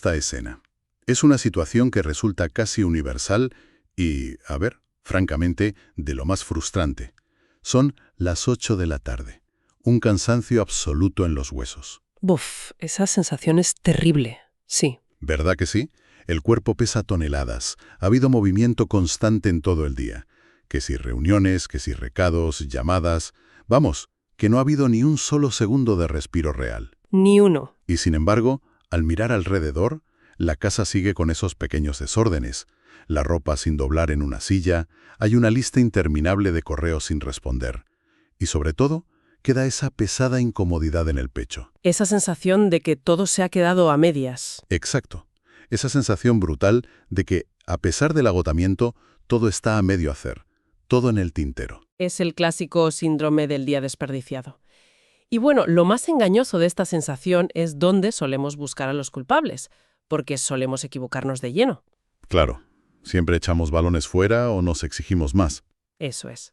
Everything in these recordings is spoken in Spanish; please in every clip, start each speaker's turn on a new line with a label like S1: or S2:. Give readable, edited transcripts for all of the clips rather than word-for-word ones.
S1: Esta escena. Es una situación que resulta casi universal y, francamente, de lo más frustrante. Son las 8 de la tarde. Un cansancio absoluto en los huesos.
S2: Buf, esa sensación es terrible, sí.
S1: ¿Verdad que sí? El cuerpo pesa toneladas. Ha habido movimiento constante en todo el día. Que si reuniones, que si recados, llamadas. Vamos, que no ha habido ni un solo segundo de respiro real.
S2: Ni uno.
S1: Y sin embargo, al mirar alrededor, la casa sigue con esos pequeños desórdenes. La ropa sin doblar en una silla, hay una lista interminable de correos sin responder. Y sobre todo, queda esa pesada incomodidad en el pecho.
S2: Esa sensación de que todo se ha quedado a medias.
S1: Exacto. Esa sensación brutal de que, a pesar del agotamiento, todo está a medio hacer. Todo en el tintero.
S2: Es el clásico síndrome del día desperdiciado. Y bueno, lo más engañoso de esta sensación es dónde solemos buscar a los culpables, porque solemos equivocarnos de lleno.
S1: Claro. Siempre echamos balones fuera o nos exigimos más.
S2: Eso es.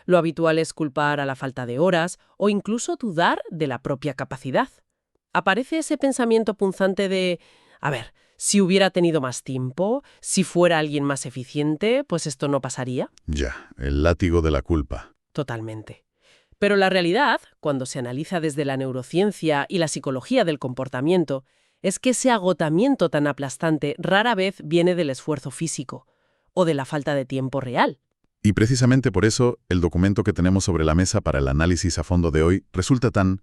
S2: Lo habitual es culpar a la falta de horas o incluso dudar de la propia capacidad. Aparece ese pensamiento punzante de, si hubiera tenido más tiempo, si fuera alguien más eficiente, pues esto no pasaría.
S1: Ya, el látigo de la culpa.
S2: Totalmente. Pero la realidad, cuando se analiza desde la neurociencia y la psicología del comportamiento, es que ese agotamiento tan aplastante rara vez viene del esfuerzo físico o de la falta de tiempo real.
S1: Y precisamente por eso, el documento que tenemos sobre la mesa para el análisis a fondo de hoy resulta tan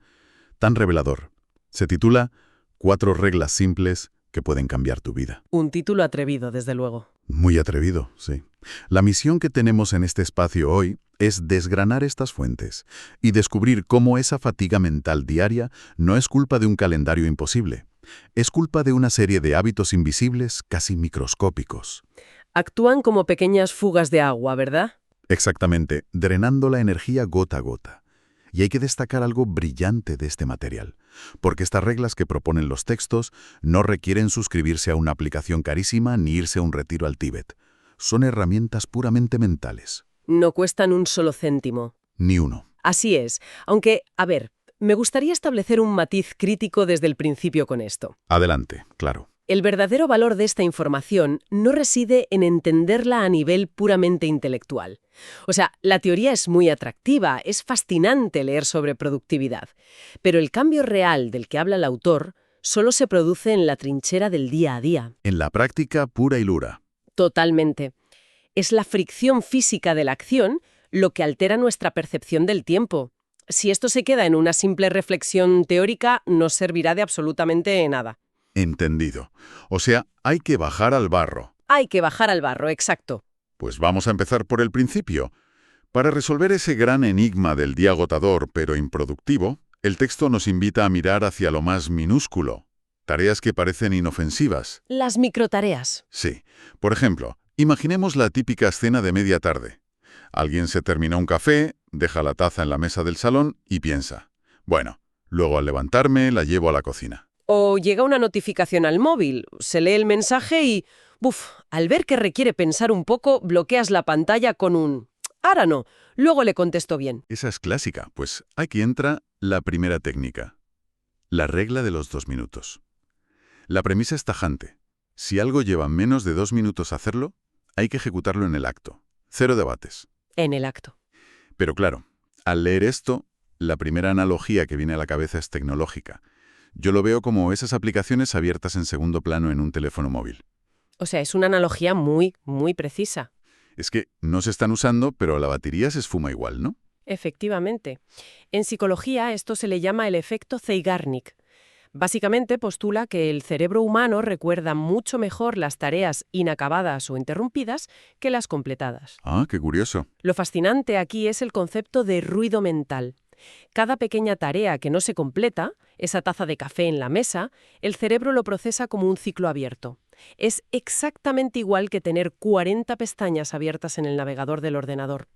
S1: revelador. Se titula 4 reglas simples que pueden cambiar tu vida.
S2: Un título atrevido, desde luego.
S1: Muy atrevido, sí. La misión que tenemos en este espacio hoy es desgranar estas fuentes y descubrir cómo esa fatiga mental diaria no es culpa de un calendario imposible. Es culpa de una serie de hábitos invisibles, casi microscópicos.
S2: Actúan como pequeñas fugas de agua, ¿verdad?
S1: Exactamente, drenando la energía gota a gota. Y hay que destacar algo brillante de este material, porque estas reglas que proponen los textos no requieren suscribirse a una aplicación carísima ni irse a un retiro al Tíbet. Son herramientas puramente mentales.
S2: No cuestan un solo céntimo.
S1: Ni uno.
S2: Así es. Aunque, me gustaría establecer un matiz crítico desde el principio con esto.
S1: Adelante, claro.
S2: El verdadero valor de esta información no reside en entenderla a nivel puramente intelectual. O sea, la teoría es muy atractiva, es fascinante leer sobre productividad, pero el cambio real del que habla el autor solo se produce en la trinchera del día a día.
S1: En la práctica pura y dura.
S2: Totalmente. Es la fricción física de la acción lo que altera nuestra percepción del tiempo. Si esto se queda en una simple reflexión teórica, no servirá de absolutamente nada.
S1: Entendido. O sea, hay que bajar al barro.
S2: Hay que bajar al barro, exacto.
S1: Pues vamos a empezar por el principio. Para resolver ese gran enigma del día agotador pero improductivo, el texto nos invita a mirar hacia lo más minúsculo. Tareas que parecen inofensivas.
S2: Las microtareas.
S1: Sí. Por ejemplo, imaginemos la típica escena de media tarde. Alguien se termina un café, deja la taza en la mesa del salón y piensa, bueno, luego al levantarme la llevo a la cocina.
S2: O llega una notificación al móvil, se lee el mensaje y, al ver que requiere pensar un poco, bloqueas la pantalla con un «ahora no, luego le contesto bien».
S1: Esa es clásica, pues aquí entra la primera técnica. La regla de los 2 minutos. La premisa es tajante. Si algo lleva menos de 2 minutos hacerlo, hay que ejecutarlo en el acto. 0 debates.
S2: En el acto.
S1: Pero claro, al leer esto, la primera analogía que viene a la cabeza es tecnológica. Yo lo veo como esas aplicaciones abiertas en segundo plano en un teléfono móvil.
S2: O sea, es una analogía muy, muy precisa.
S1: Es que no se están usando, pero la batería se esfuma igual, ¿no?
S2: Efectivamente. En psicología esto se le llama el efecto Zeigarnik. Básicamente postula que el cerebro humano recuerda mucho mejor las tareas inacabadas o interrumpidas que las completadas.
S1: Ah, qué curioso.
S2: Lo fascinante aquí es el concepto de ruido mental. Cada pequeña tarea que no se completa, esa taza de café en la mesa, el cerebro lo procesa como un ciclo abierto. Es exactamente igual que tener 40 pestañas abiertas en el navegador del ordenador.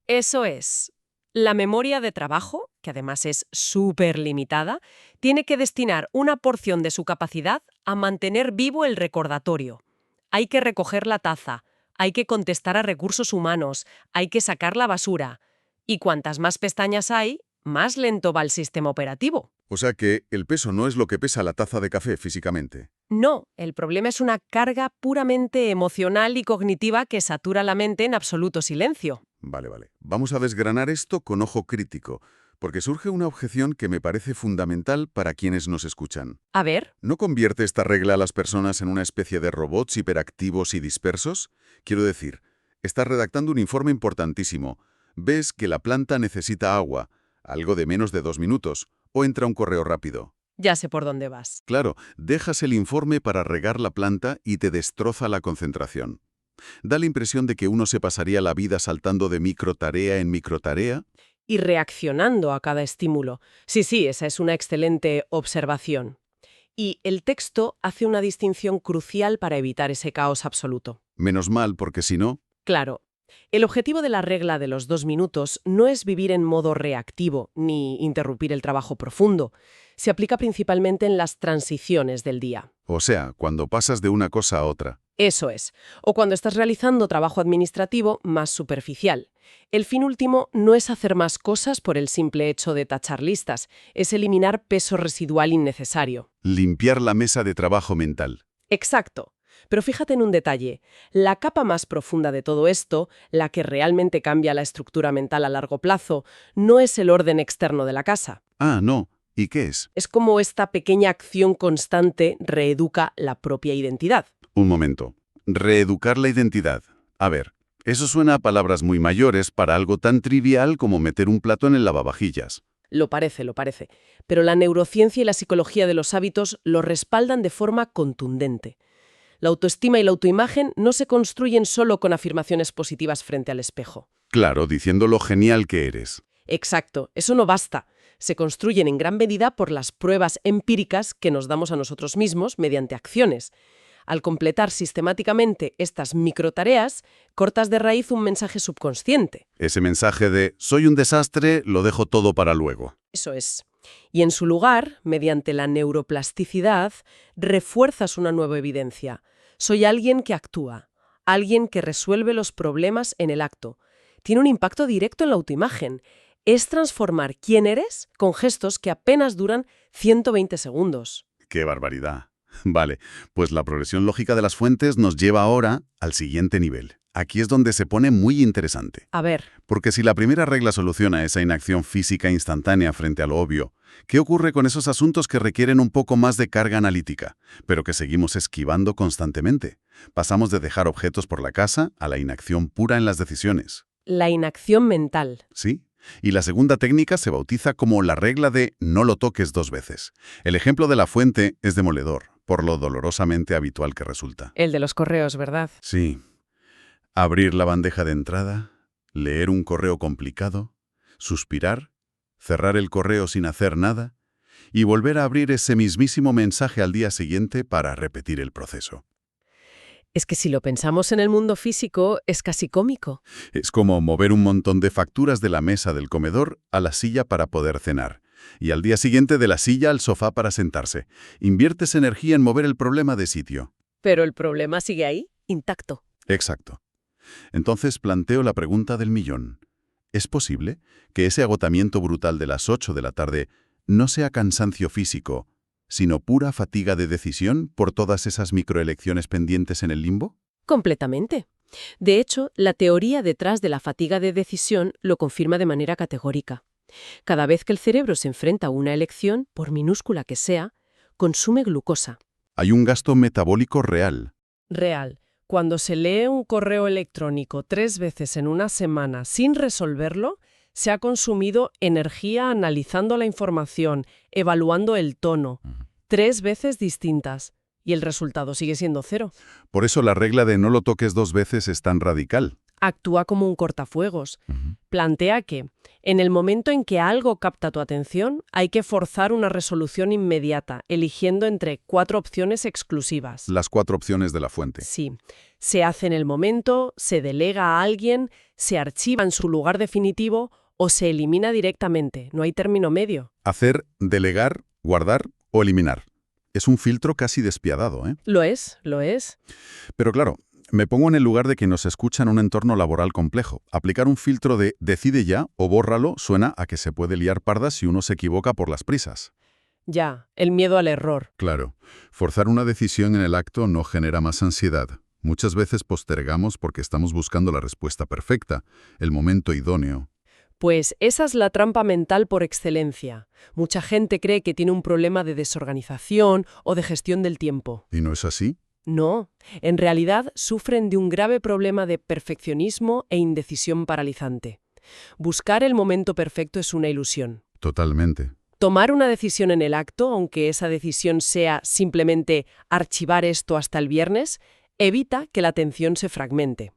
S2: Eso es. La memoria de trabajo, que además es súper limitada, tiene que destinar una porción de su capacidad a mantener vivo el recordatorio. Hay que recoger la taza, hay que contestar a recursos humanos, hay que sacar la basura. Y cuantas más pestañas hay, más lento va el sistema operativo.
S1: O sea que el peso no es lo que pesa la taza de café físicamente.
S2: No, el problema es una carga puramente emocional y cognitiva que satura la mente en absoluto silencio.
S1: Vale, vale. Vamos a desgranar esto con ojo crítico, porque surge una objeción que me parece fundamental para quienes nos escuchan.
S2: A ver,
S1: ¿No convierte esta regla a las personas en una especie de robots hiperactivos y dispersos? Quiero decir, estás redactando un informe importantísimo. Ves que la planta necesita agua, algo de menos de 2 minutos, o entra un correo rápido.
S2: ya sé por dónde vas.
S1: Claro, dejas el informe para regar la planta y te destroza la concentración. Da la impresión de que uno se pasaría la vida saltando de microtarea en microtarea.
S2: Y reaccionando a cada estímulo. Sí, esa es una excelente observación. Y el texto hace una distinción crucial para evitar ese caos absoluto.
S1: Menos mal, porque si no...
S2: Claro, el objetivo de la regla de los 2 minutos no es vivir en modo reactivo ni interrumpir el trabajo profundo. Se aplica principalmente en las transiciones del día.
S1: O sea, cuando pasas de una cosa a otra.
S2: Eso es. O cuando estás realizando trabajo administrativo más superficial. El fin último no es hacer más cosas por el simple hecho de tachar listas, es eliminar peso residual innecesario.
S1: Limpiar la mesa de trabajo mental.
S2: Exacto. Pero fíjate en un detalle. La capa más profunda de todo esto, la que realmente cambia la estructura mental a largo plazo, no es el orden externo de la casa.
S1: Ah, no. ¿Y qué es?
S2: Es como esta pequeña acción constante reeduca la propia identidad.
S1: Un momento. Reeducar la identidad. A ver, eso suena a palabras muy mayores para algo tan trivial como meter un plato en el lavavajillas.
S2: Lo parece. Pero la neurociencia y la psicología de los hábitos lo respaldan de forma contundente. La autoestima y la autoimagen no se construyen solo con afirmaciones positivas frente al espejo.
S1: Claro, diciendo lo genial que eres.
S2: Exacto, eso no basta. Se construyen en gran medida por las pruebas empíricas que nos damos a nosotros mismos mediante acciones. Al completar sistemáticamente estas microtareas, cortas de raíz un mensaje subconsciente.
S1: Ese mensaje de «soy un desastre, lo dejo todo para luego».
S2: Eso es. Y en su lugar, mediante la neuroplasticidad, refuerzas una nueva evidencia. Soy alguien que actúa, alguien que resuelve los problemas en el acto. Tiene un impacto directo en la autoimagen. Es transformar quién eres con gestos que apenas duran 120 segundos.
S1: ¡Qué barbaridad! Vale, pues la progresión lógica de las fuentes nos lleva ahora al siguiente nivel. Aquí es donde se pone muy interesante.
S2: A ver,
S1: Porque si la primera regla soluciona esa inacción física instantánea frente a lo obvio, ¿qué ocurre con esos asuntos que requieren un poco más de carga analítica, pero que seguimos esquivando constantemente? Pasamos de dejar objetos por la casa a la inacción pura en las decisiones.
S2: la inacción mental.
S1: ¿Sí? Y la segunda técnica se bautiza como la regla de no lo toques 2 veces. El ejemplo de la fuente es demoledor, por lo dolorosamente habitual que resulta.
S2: El de los correos, ¿verdad?
S1: Sí. Abrir la bandeja de entrada, leer un correo complicado, suspirar, cerrar el correo sin hacer nada y volver a abrir ese mismísimo mensaje al día siguiente para repetir el proceso.
S2: Es que si lo pensamos en el mundo físico, es casi cómico.
S1: Es como mover un montón de facturas de la mesa del comedor a la silla para poder cenar. Y al día siguiente de la silla al sofá para sentarse. Inviertes energía en mover el problema de sitio.
S2: Pero el problema sigue ahí, intacto.
S1: Exacto. Entonces planteo la pregunta del millón. ¿Es posible que ese agotamiento brutal de las 8 de la tarde no sea cansancio físico, sino pura fatiga de decisión por todas esas microelecciones pendientes en el limbo?
S2: Completamente. De hecho, la teoría detrás de la fatiga de decisión lo confirma de manera categórica. Cada vez que el cerebro se enfrenta a una elección, por minúscula que sea, consume glucosa.
S1: Hay un gasto metabólico real.
S2: Real. Cuando se lee un correo electrónico 3 veces en una semana sin resolverlo, se ha consumido energía analizando la información, evaluando el tono. 3 veces distintas. Y el resultado sigue siendo 0.
S1: Por eso la regla de no lo toques 2 veces es tan radical.
S2: Actúa como un cortafuegos. Plantea que, en el momento en que algo capta tu atención, hay que forzar una resolución inmediata, eligiendo entre 4 opciones exclusivas.
S1: Las 4 opciones de la fuente.
S2: Sí. Se hace en el momento, se delega a alguien, se archiva en su lugar definitivo o se elimina directamente. No hay término medio.
S1: Hacer, delegar, guardar o eliminar. Es un filtro casi despiadado, ¿eh?
S2: Lo es.
S1: Pero claro, me pongo en el lugar de quien nos escucha en un entorno laboral complejo. Aplicar un filtro de decide ya o bórralo suena a que se puede liar parda si uno se equivoca por las prisas.
S2: Ya, el miedo al error.
S1: Claro, forzar una decisión en el acto no genera más ansiedad. Muchas veces postergamos porque estamos buscando la respuesta perfecta, el momento idóneo.
S2: Pues esa es la trampa mental por excelencia. Mucha gente cree que tiene un problema de desorganización o de gestión del tiempo.
S1: ¿Y no es así?
S2: No, en realidad sufren de un grave problema de perfeccionismo e indecisión paralizante. Buscar el momento perfecto es una ilusión.
S1: Totalmente.
S2: Tomar una decisión en el acto, aunque esa decisión sea simplemente archivar esto hasta el viernes, evita que la atención se fragmente.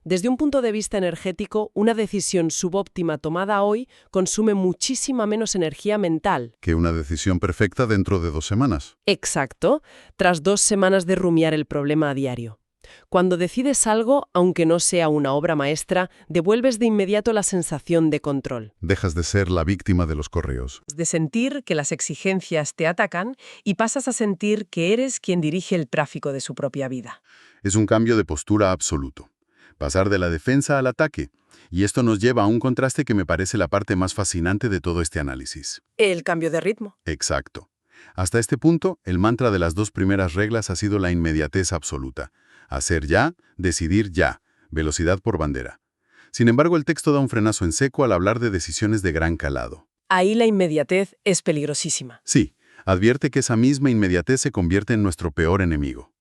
S2: Desde un punto de vista energético, una decisión subóptima tomada hoy consume muchísima menos energía mental.
S1: Que una decisión perfecta dentro de 2 semanas.
S2: Exacto, tras 2 semanas de rumiar el problema a diario. Cuando decides algo, aunque no sea una obra maestra, devuelves de inmediato la sensación de control.
S1: Dejas de ser la víctima de los correos.
S2: De sentir que las exigencias te atacan y pasas a sentir que eres quien dirige el tráfico de su propia vida.
S1: Es un cambio de postura absoluto. Pasar de la defensa al ataque. Y esto nos lleva a un contraste que me parece la parte más fascinante de todo este análisis.
S2: El cambio de ritmo.
S1: Exacto. Hasta este punto, el mantra de las 2 primeras reglas ha sido la inmediatez absoluta. Hacer ya, decidir ya, velocidad por bandera. Sin embargo, el texto da un frenazo en seco al hablar de decisiones de gran calado.
S2: Ahí la inmediatez es peligrosísima.
S1: Sí, advierte que esa misma inmediatez se convierte en nuestro peor enemigo.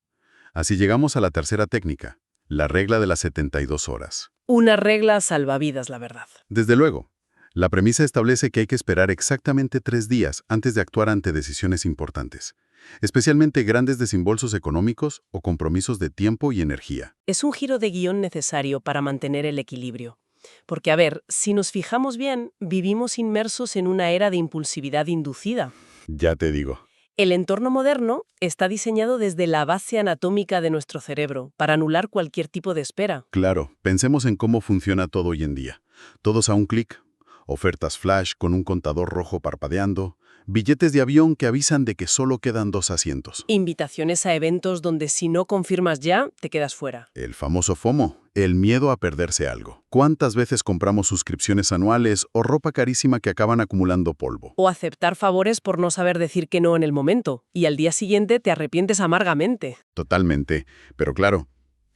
S1: Así llegamos a la tercera técnica, la regla de las 72 horas.
S2: Una regla salvavidas, la verdad.
S1: Desde luego, la premisa establece que hay que esperar exactamente 3 días antes de actuar ante decisiones importantes, especialmente grandes desembolsos económicos o compromisos de tiempo y energía.
S2: Es un giro de guión necesario para mantener el equilibrio. Porque, a ver, si nos fijamos bien, vivimos inmersos en una era de impulsividad inducida.
S1: Ya te digo.
S2: El entorno moderno está diseñado desde la base anatómica de nuestro cerebro para anular cualquier tipo de espera.
S1: Claro, pensemos en cómo funciona todo hoy en día. Todos a un clic. Ofertas flash con un contador rojo parpadeando. Billetes de avión que avisan de que solo quedan 2 asientos.
S2: Invitaciones a eventos donde si no confirmas ya, te quedas fuera.
S1: El famoso FOMO, el miedo a perderse algo. ¿Cuántas veces compramos suscripciones anuales o ropa carísima que acaban acumulando polvo?
S2: O aceptar favores por no saber decir que no en el momento, y al día siguiente te arrepientes amargamente.
S1: Totalmente. Pero claro,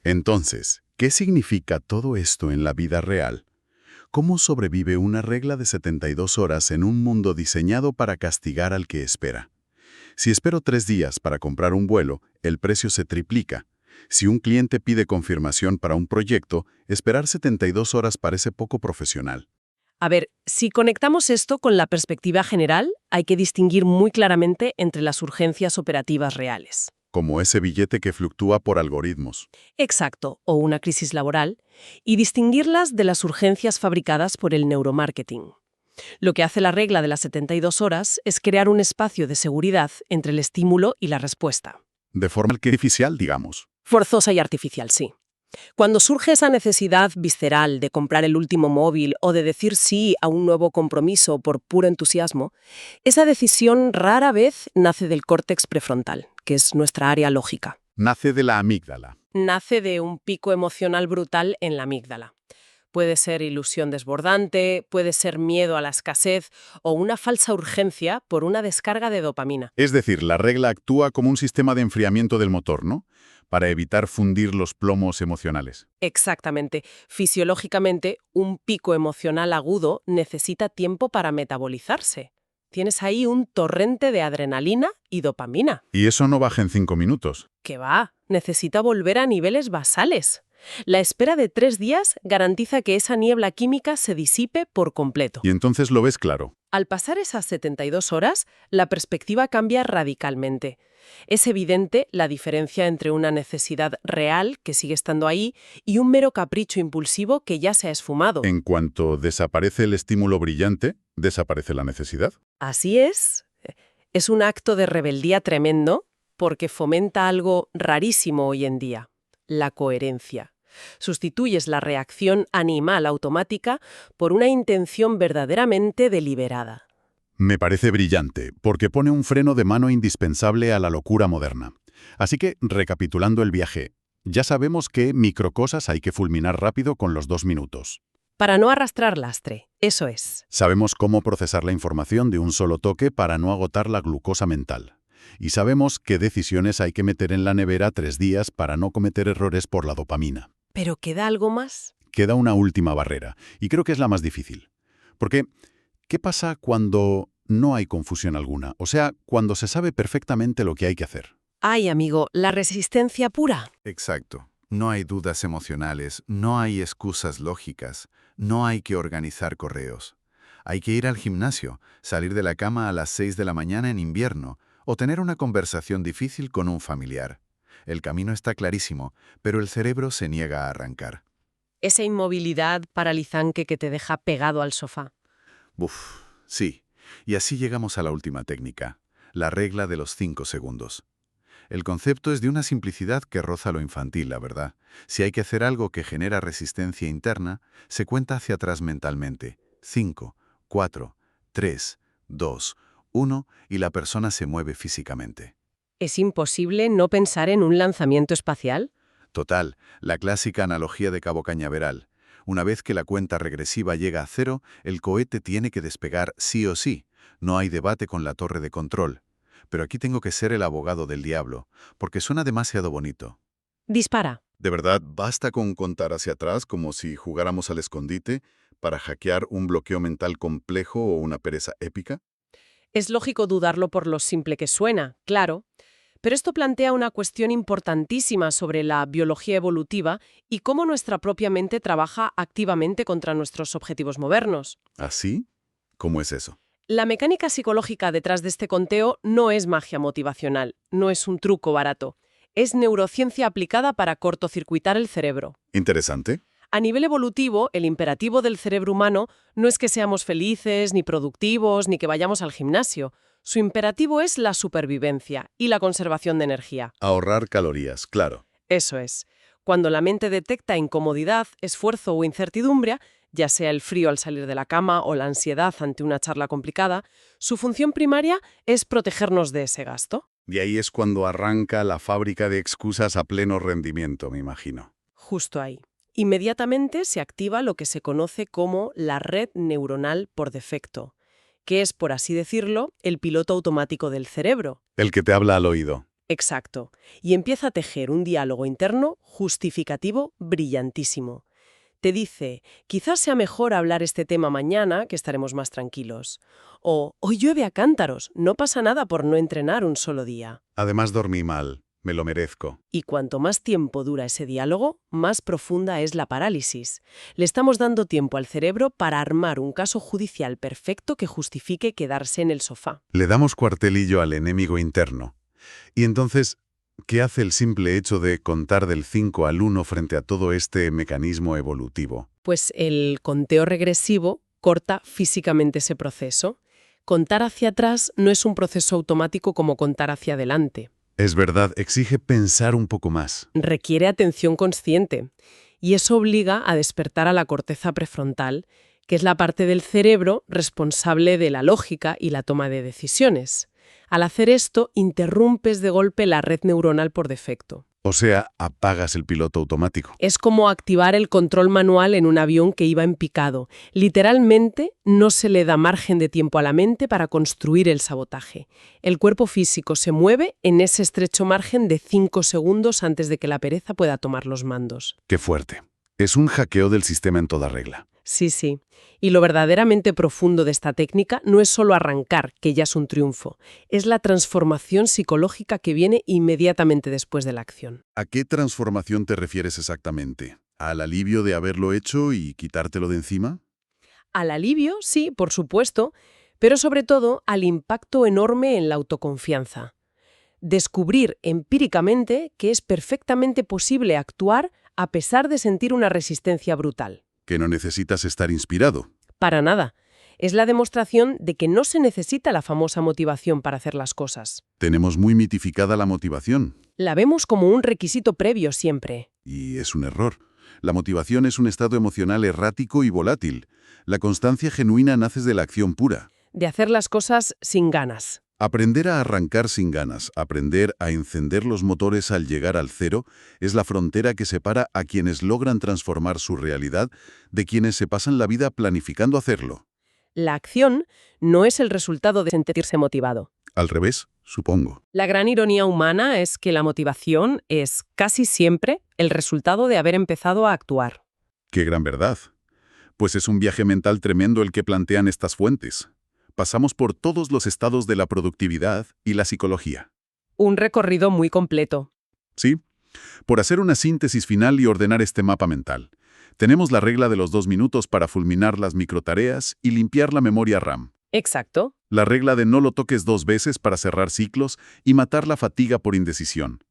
S1: entonces, ¿qué significa todo esto en la vida real? ¿Cómo sobrevive una regla de 72 horas en un mundo diseñado para castigar al que espera? Si espero 3 días para comprar un vuelo, el precio se triplica. Si un cliente pide confirmación para un proyecto, esperar 72 horas parece poco profesional.
S2: A ver, si conectamos esto con la perspectiva general, hay que distinguir muy claramente entre las urgencias operativas reales.
S1: Como ese billete que fluctúa por algoritmos.
S2: Exacto, o una crisis laboral, y distinguirlas de las urgencias fabricadas por el neuromarketing. Lo que hace la regla de las 72 horas es crear un espacio de seguridad entre el estímulo y la respuesta.
S1: De forma artificial, digamos.
S2: Forzosa y artificial, sí. Cuando surge esa necesidad visceral de comprar el último móvil o de decir sí a un nuevo compromiso por puro entusiasmo, esa decisión rara vez nace del córtex prefrontal, que es nuestra área lógica.
S1: Nace de la amígdala.
S2: Nace de un pico emocional brutal en la amígdala. Puede ser ilusión desbordante, puede ser miedo a la escasez o una falsa urgencia por una descarga de dopamina.
S1: Es decir, la regla actúa como un sistema de enfriamiento del motor, ¿no? Para evitar fundir los plomos emocionales.
S2: Exactamente. Fisiológicamente, un pico emocional agudo necesita tiempo para metabolizarse. Tienes ahí un torrente de adrenalina y dopamina.
S1: Y eso no baja en 5 minutos.
S2: ¿Qué va? Necesita volver a niveles basales. La espera de 3 días garantiza que esa niebla química se disipe por completo.
S1: Y entonces lo ves claro.
S2: Al pasar esas 72 horas, la perspectiva cambia radicalmente. Es evidente la diferencia entre una necesidad real, que sigue estando ahí, y un mero capricho impulsivo que ya se ha esfumado.
S1: En cuanto desaparece el estímulo brillante, desaparece la necesidad.
S2: Así es. Es un acto de rebeldía tremendo porque fomenta algo rarísimo hoy en día, la coherencia. Sustituyes la reacción animal automática por una intención verdaderamente deliberada.
S1: Me parece brillante, porque pone un freno de mano indispensable a la locura moderna. Así que, recapitulando el viaje, ya sabemos qué microcosas hay que fulminar rápido con los 2 minutos.
S2: para no arrastrar lastre, eso es.
S1: Sabemos cómo procesar la información de un solo toque para no agotar la glucosa mental. Y sabemos qué decisiones hay que meter en la nevera 3 días para no cometer errores por la dopamina.
S2: ¿Pero queda algo más?
S1: Queda una última barrera, y creo que es la más difícil. Porque, ¿qué pasa cuando no hay confusión alguna? O sea, cuando se sabe perfectamente lo que hay que hacer.
S2: Ay, amigo, la resistencia pura.
S3: Exacto. No hay dudas emocionales, no hay excusas lógicas, no hay que organizar correos. Hay que ir al gimnasio, salir de la cama a las 6 de la mañana en invierno, o tener una conversación difícil con un familiar. El camino está clarísimo, pero el cerebro se niega a arrancar.
S2: Esa inmovilidad paralizante que te deja pegado al sofá.
S3: Uf, sí. Y así llegamos a la última técnica, la regla de los 5 segundos. El concepto es de una simplicidad que roza lo infantil, la verdad. Si hay que hacer algo que genera resistencia interna, se cuenta hacia atrás mentalmente. 5, 4, 3, 2, 1 y la persona se mueve físicamente.
S2: ¿Es imposible no pensar en un lanzamiento espacial?
S3: Total, la clásica analogía de Cabo Cañaveral. Una vez que la cuenta regresiva llega a 0, el cohete tiene que despegar sí o sí. No hay debate con la torre de control. Pero aquí tengo que ser el abogado del diablo, porque suena demasiado bonito.
S2: Dispara.
S1: ¿De verdad basta con contar hacia atrás como si jugáramos al escondite para hackear un bloqueo mental complejo o una pereza épica?
S2: Es lógico dudarlo por lo simple que suena, claro. Pero esto plantea una cuestión importantísima sobre la biología evolutiva y cómo nuestra propia mente trabaja activamente contra nuestros objetivos modernos.
S1: ¿Así? ¿Cómo es eso?
S2: La mecánica psicológica detrás de este conteo no es magia motivacional, no es un truco barato. Es neurociencia aplicada para cortocircuitar el cerebro.
S1: Interesante.
S2: A nivel evolutivo, el imperativo del cerebro humano no es que seamos felices, ni productivos, ni que vayamos al gimnasio. Su imperativo es la supervivencia y la conservación de energía.
S1: Ahorrar calorías, claro.
S2: Eso es. Cuando la mente detecta incomodidad, esfuerzo o incertidumbre, ya sea el frío al salir de la cama o la ansiedad ante una charla complicada, su función primaria es protegernos de ese gasto.
S1: Y ahí es cuando arranca la fábrica de excusas a pleno rendimiento, me imagino.
S2: Justo ahí. Inmediatamente se activa lo que se conoce como la red neuronal por defecto, que es, por así decirlo, el piloto automático del cerebro.
S1: El que te habla al oído.
S2: Exacto. Y empieza a tejer un diálogo interno justificativo brillantísimo. Te dice, quizás sea mejor hablar este tema mañana, que estaremos más tranquilos. O, hoy llueve a cántaros, no pasa nada por no entrenar un solo día.
S1: Además dormí mal, me lo merezco.
S2: Y cuanto más tiempo dura ese diálogo, más profunda es la parálisis. Le estamos dando tiempo al cerebro para armar un caso judicial perfecto que justifique quedarse en el sofá.
S1: Le damos cuartelillo al enemigo interno. Y entonces, ¿qué hace el simple hecho de contar del 5 al 1 frente a todo este mecanismo evolutivo?
S2: Pues el conteo regresivo corta físicamente ese proceso. Contar hacia atrás no es un proceso automático como contar hacia adelante.
S1: Es verdad, exige pensar un poco más.
S2: Requiere atención consciente. Y eso obliga a despertar a la corteza prefrontal, que es la parte del cerebro responsable de la lógica y la toma de decisiones. Al hacer esto, interrumpes de golpe la red neuronal por defecto.
S1: O sea, apagas el piloto automático.
S2: Es como activar el control manual en un avión que iba en picado. Literalmente, no se le da margen de tiempo a la mente para construir el sabotaje. El cuerpo físico se mueve en ese estrecho margen de 5 segundos antes de que la pereza pueda tomar los mandos.
S1: ¡Qué fuerte! Es un hackeo del sistema en toda regla.
S2: Sí, sí. Y lo verdaderamente profundo de esta técnica no es solo arrancar, que ya es un triunfo. Es la transformación psicológica que viene inmediatamente después de la acción.
S1: ¿A qué transformación te refieres exactamente? ¿Al alivio de haberlo hecho y quitártelo de encima?
S2: Al alivio, sí, por supuesto, pero sobre todo al impacto enorme en la autoconfianza. Descubrir empíricamente que es perfectamente posible actuar a pesar de sentir una resistencia brutal.
S1: Que no necesitas estar inspirado.
S2: Para nada. Es la demostración de que no se necesita la famosa motivación para hacer las cosas.
S1: Tenemos muy mitificada la motivación.
S2: La vemos como un requisito previo siempre.
S1: Y es un error. La motivación es un estado emocional errático y volátil. La constancia genuina nace de la acción pura.
S2: De hacer las cosas sin ganas.
S1: Aprender a arrancar sin ganas, aprender a encender los motores al llegar al cero, es la frontera que separa a quienes logran transformar su realidad de quienes se pasan la vida planificando hacerlo.
S2: La acción no es el resultado de sentirse motivado.
S1: Al revés, supongo.
S2: La gran ironía humana es que la motivación es casi siempre el resultado de haber empezado a actuar.
S1: ¡Qué gran verdad! Pues es un viaje mental tremendo el que plantean estas fuentes. Pasamos por todos los estados de la productividad y la psicología.
S2: Un recorrido muy completo.
S1: ¿Sí? Por hacer una síntesis final y ordenar este mapa mental. Tenemos la regla de los 2 minutos para fulminar las microtareas y limpiar la memoria RAM.
S2: Exacto.
S1: La regla de no lo toques 2 veces para cerrar ciclos y matar la fatiga por indecisión.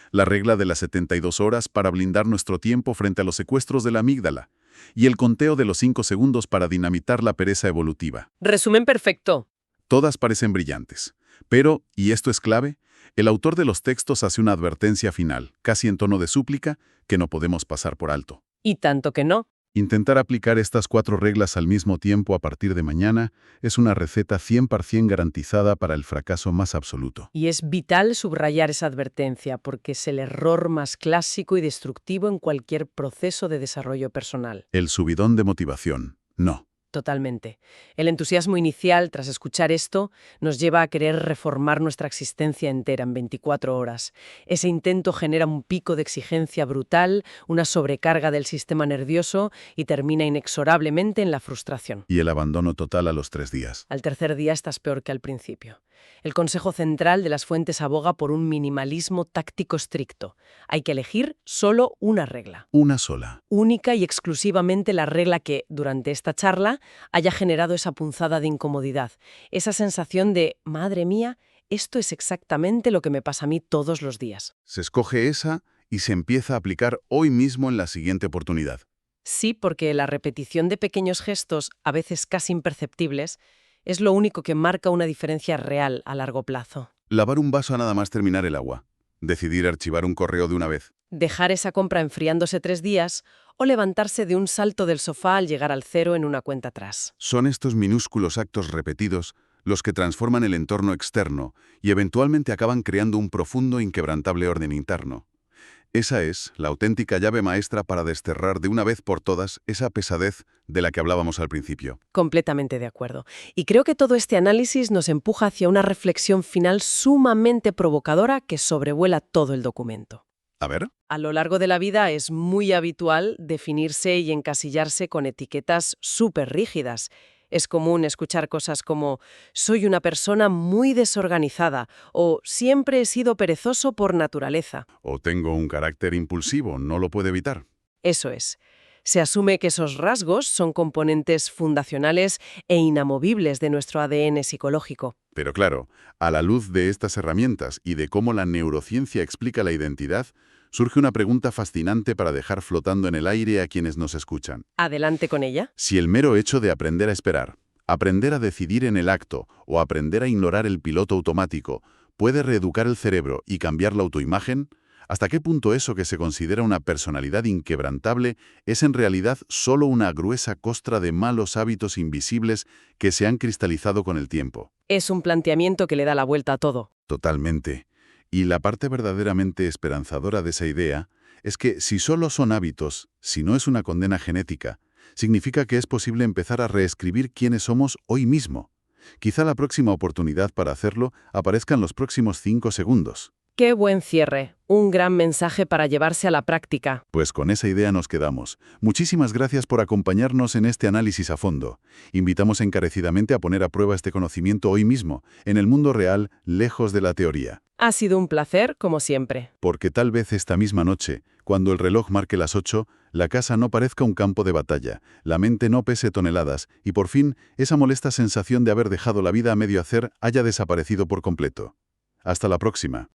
S1: La regla de las 72 horas para blindar nuestro tiempo frente a los secuestros de la amígdala. Y el conteo de los 5 segundos para dinamitar la pereza evolutiva.
S2: Resumen perfecto.
S1: Todas parecen brillantes. Pero, y esto es clave, el autor de los textos hace una advertencia final, casi en tono de súplica, que no podemos pasar por alto.
S2: Y tanto que no.
S1: Intentar aplicar estas 4 reglas al mismo tiempo a partir de mañana es una receta 100% garantizada para el fracaso más absoluto.
S2: Y es vital subrayar esa advertencia porque es el error más clásico y destructivo en cualquier proceso de desarrollo personal.
S1: El subidón de motivación, no.
S2: Totalmente. El entusiasmo inicial, tras escuchar esto, nos lleva a querer reformar nuestra existencia entera en 24 horas. Ese intento genera un pico de exigencia brutal, una sobrecarga del sistema nervioso y termina inexorablemente en la frustración.
S1: Y el abandono total a los 3 días.
S2: Al tercer día estás peor que al principio. El consejo central de las fuentes aboga por un minimalismo táctico estricto. Hay que elegir solo una regla.
S1: Una sola.
S2: Única y exclusivamente la regla que, durante esta charla, haya generado esa punzada de incomodidad, esa sensación de, madre mía, esto es exactamente lo que me pasa a mí todos los días.
S1: Se escoge esa y se empieza a aplicar hoy mismo en la siguiente oportunidad.
S2: Sí, porque la repetición de pequeños gestos, a veces casi imperceptibles, es lo único que marca una diferencia real a largo plazo.
S1: Lavar un vaso a nada más terminar el agua. Decidir archivar un correo de una vez.
S2: Dejar esa compra enfriándose 3 días o levantarse de un salto del sofá al llegar al cero en una cuenta atrás.
S1: Son estos minúsculos actos repetidos los que transforman el entorno externo y eventualmente acaban creando un profundo, inquebrantable orden interno. Esa es la auténtica llave maestra para desterrar de una vez por todas esa pesadez de la que hablábamos al principio.
S2: Completamente de acuerdo. Y creo que todo este análisis nos empuja hacia una reflexión final sumamente provocadora que sobrevuela todo el documento.
S1: A ver.
S2: A lo largo de la vida es muy habitual definirse y encasillarse con etiquetas súper rígidas. Es común escuchar cosas como «soy una persona muy desorganizada» o «siempre he sido perezoso por naturaleza».
S1: O tengo un carácter impulsivo, no lo puedo evitar.
S2: Eso es. Se asume que esos rasgos son componentes fundacionales e inamovibles de nuestro ADN psicológico.
S1: Pero claro, a la luz de estas herramientas y de cómo la neurociencia explica la identidad, surge una pregunta fascinante para dejar flotando en el aire a quienes nos escuchan.
S2: Adelante con ella.
S1: Si el mero hecho de aprender a esperar, aprender a decidir en el acto o aprender a ignorar el piloto automático puede reeducar el cerebro y cambiar la autoimagen, ¿hasta qué punto eso que se considera una personalidad inquebrantable es en realidad solo una gruesa costra de malos hábitos invisibles que se han cristalizado con el tiempo?
S2: Es un planteamiento que le da la vuelta a todo.
S1: Totalmente. Y la parte verdaderamente esperanzadora de esa idea es que si solo son hábitos, si no es una condena genética, significa que es posible empezar a reescribir quiénes somos hoy mismo. Quizá la próxima oportunidad para hacerlo aparezca en los próximos 5 segundos.
S2: ¡Qué buen cierre! Un gran mensaje para llevarse a la práctica.
S1: Pues con esa idea nos quedamos. Muchísimas gracias por acompañarnos en este análisis a fondo. Invitamos encarecidamente a poner a prueba este conocimiento hoy mismo, en el mundo real, lejos de la teoría.
S2: Ha sido un placer, como siempre.
S1: Porque tal vez esta misma noche, cuando el reloj marque las 8, la casa no parezca un campo de batalla, la mente no pese toneladas y por fin esa molesta sensación de haber dejado la vida a medio hacer haya desaparecido por completo. Hasta la próxima.